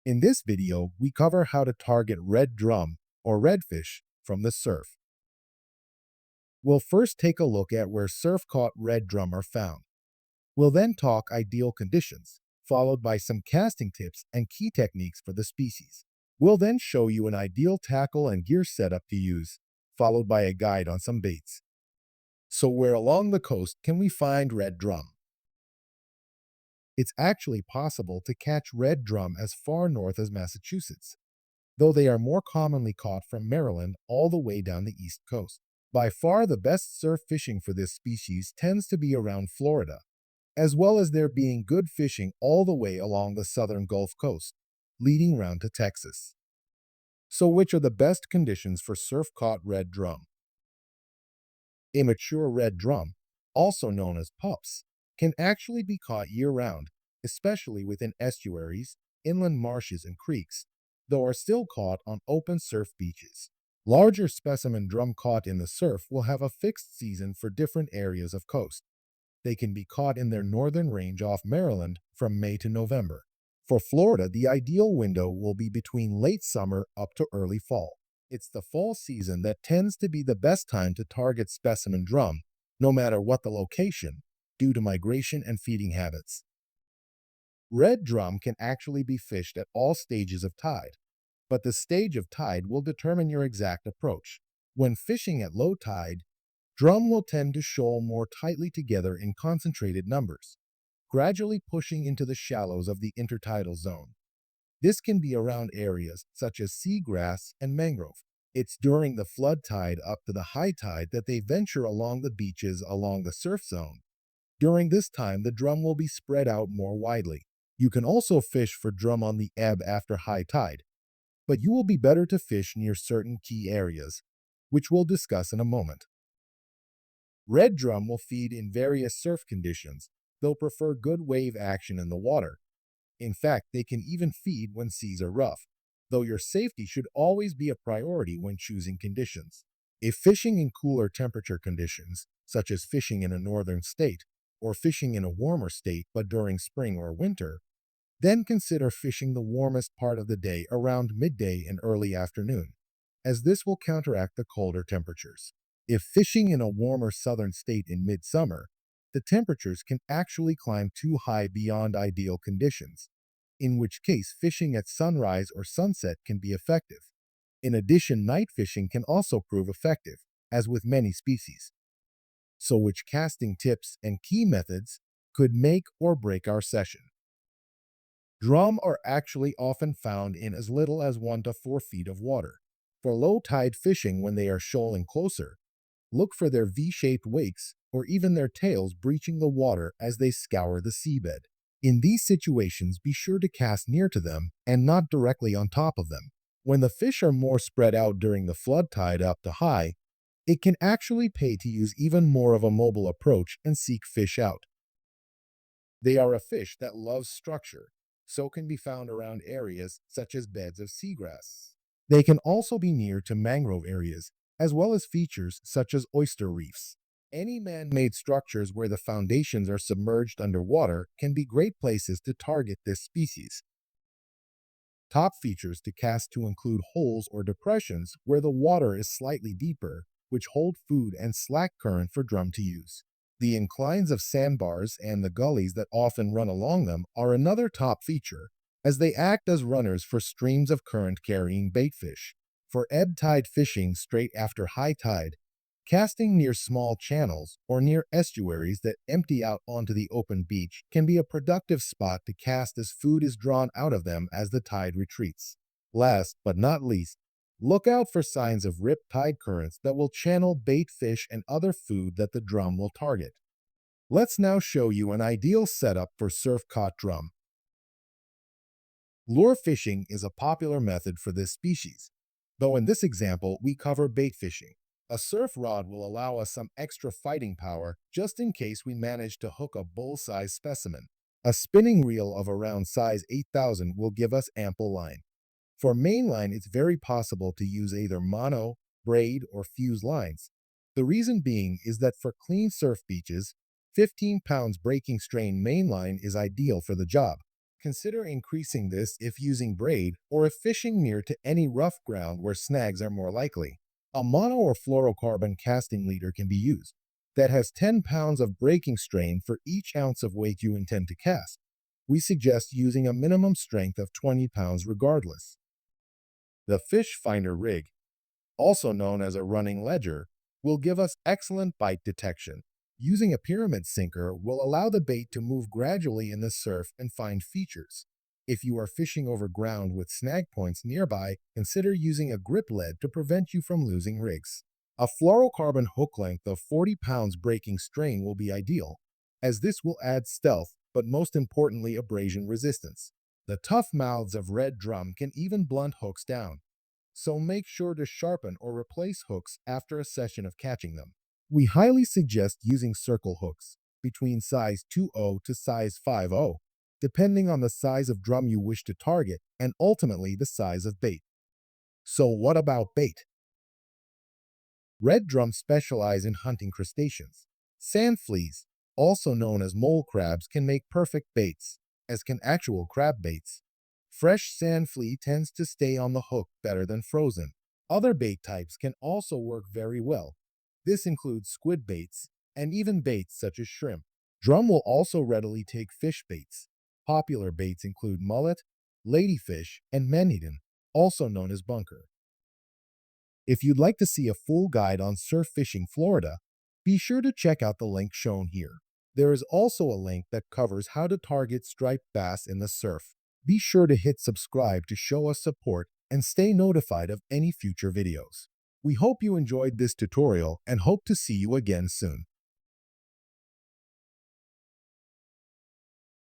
In this video, we cover how to target red drum or redfish from the surf. We'll first take a look at where surf-caught red drum are found. We'll then talk ideal conditions, followed by some casting tips and key techniques for the species. We'll then show you an ideal tackle and gear setup to use, followed by a guide on some baits. So where along the coast can we find red drum? It's actually possible to catch red drum as far north as Massachusetts, though they are more commonly caught from Maryland all the way down the east coast. By far the best surf fishing for this species tends to be around Florida, as well as there being good fishing all the way along the southern Gulf Coast, leading round to Texas. So which are the best conditions for surf-caught red drum? Immature red drum, also known as pups, can actually be caught year-round, especially within estuaries, inland marshes, and creeks, though are still caught on open surf beaches. Larger specimen drum caught in the surf will have a fixed season for different areas of coast. They can be caught in their northern range off Maryland from May to November. For Florida, the ideal window will be between late summer up to early fall. It's the fall season that tends to be the best time to target specimen drum, no matter what the location, due to migration and feeding habits. Red drum can actually be fished at all stages of tide, but the stage of tide will determine your exact approach. When fishing at low tide, drum will tend to shoal more tightly together in concentrated numbers, gradually pushing into the shallows of the intertidal zone. This can be around areas such as seagrass and mangrove. It's during the flood tide up to the high tide that they venture along the beaches along the surf zone. During this time, the drum will be spread out more widely. You can also fish for drum on the ebb after high tide, but you will be better to fish near certain key areas, which we'll discuss in a moment. Red drum will feed in various surf conditions. They'll prefer good wave action in the water. In fact, they can even feed when seas are rough, though your safety should always be a priority when choosing conditions. If fishing in cooler temperature conditions, such as fishing in a northern state, or fishing in a warmer state but during spring or winter, then consider fishing the warmest part of the day around midday and early afternoon, as this will counteract the colder temperatures. If fishing in a warmer southern state in midsummer, the temperatures can actually climb too high beyond ideal conditions, in which case fishing at sunrise or sunset can be effective. In addition, night fishing can also prove effective, as with many species. So which casting tips and key methods could make or break our session? Drum are actually often found in as little as 1 to 4 feet of water. For low tide fishing, when they are shoaling closer, look for their V-shaped wakes or even their tails breaching the water as they scour the seabed. In these situations, be sure to cast near to them and not directly on top of them. When the fish are more spread out during the flood tide up to high, it can actually pay to use even more of a mobile approach and seek fish out. They are a fish that loves structure, so can be found around areas such as beds of seagrass. They can also be near to mangrove areas, as well as features such as oyster reefs. Any man-made structures where the foundations are submerged underwater can be great places to target this species. Top features to cast to include holes or depressions where the water is slightly deeper, which hold food and slack current for drum to use. The inclines of sandbars and the gullies that often run along them are another top feature, as they act as runners for streams of current-carrying baitfish. For ebb tide fishing straight after high tide, casting near small channels or near estuaries that empty out onto the open beach can be a productive spot to cast as food is drawn out of them as the tide retreats. Last but not least, look out for signs of rip tide currents that will channel bait fish and other food that the drum will target. Let's now show you an ideal setup for surf-caught drum. Lure fishing is a popular method for this species, though in this example we cover bait fishing. A surf rod will allow us some extra fighting power just in case we manage to hook a bull-sized specimen. A spinning reel of around size 8000 will give us ample line. For mainline, it's very possible to use either mono, braid, or fuse lines. The reason being is that for clean surf beaches, 15 pounds breaking strain mainline is ideal for the job. Consider increasing this if using braid or if fishing near to any rough ground where snags are more likely. A mono or fluorocarbon casting leader can be used that has 10 pounds of breaking strain for each ounce of weight you intend to cast. We suggest using a minimum strength of 20 pounds regardless. The fish finder rig, also known as a running ledger, will give us excellent bite detection. Using a pyramid sinker will allow the bait to move gradually in the surf and find features. If you are fishing over ground with snag points nearby, consider using a grip lead to prevent you from losing rigs. A fluorocarbon hook length of 40 pounds breaking strain will be ideal, as this will add stealth, but most importantly abrasion resistance. The tough mouths of red drum can even blunt hooks down, so make sure to sharpen or replace hooks after a session of catching them. We highly suggest using circle hooks between size 2.0 to size 5.0, depending on the size of drum you wish to target and ultimately the size of bait. So what about bait? Red drums specialize in hunting crustaceans. Sand fleas, also known as mole crabs, can make perfect baits, as can actual crab baits. Fresh sand flea tends to stay on the hook better than frozen. Other bait types can also work very well. This includes squid baits and even baits such as shrimp. Drum will also readily take fish baits. Popular baits include mullet, ladyfish, and menhaden, also known as bunker. If you'd like to see a full guide on surf fishing Florida, be sure to check out the link shown here. There is also a link that covers how to target striped bass in the surf. Be sure to hit subscribe to show us support and stay notified of any future videos. We hope you enjoyed this tutorial and hope to see you again soon.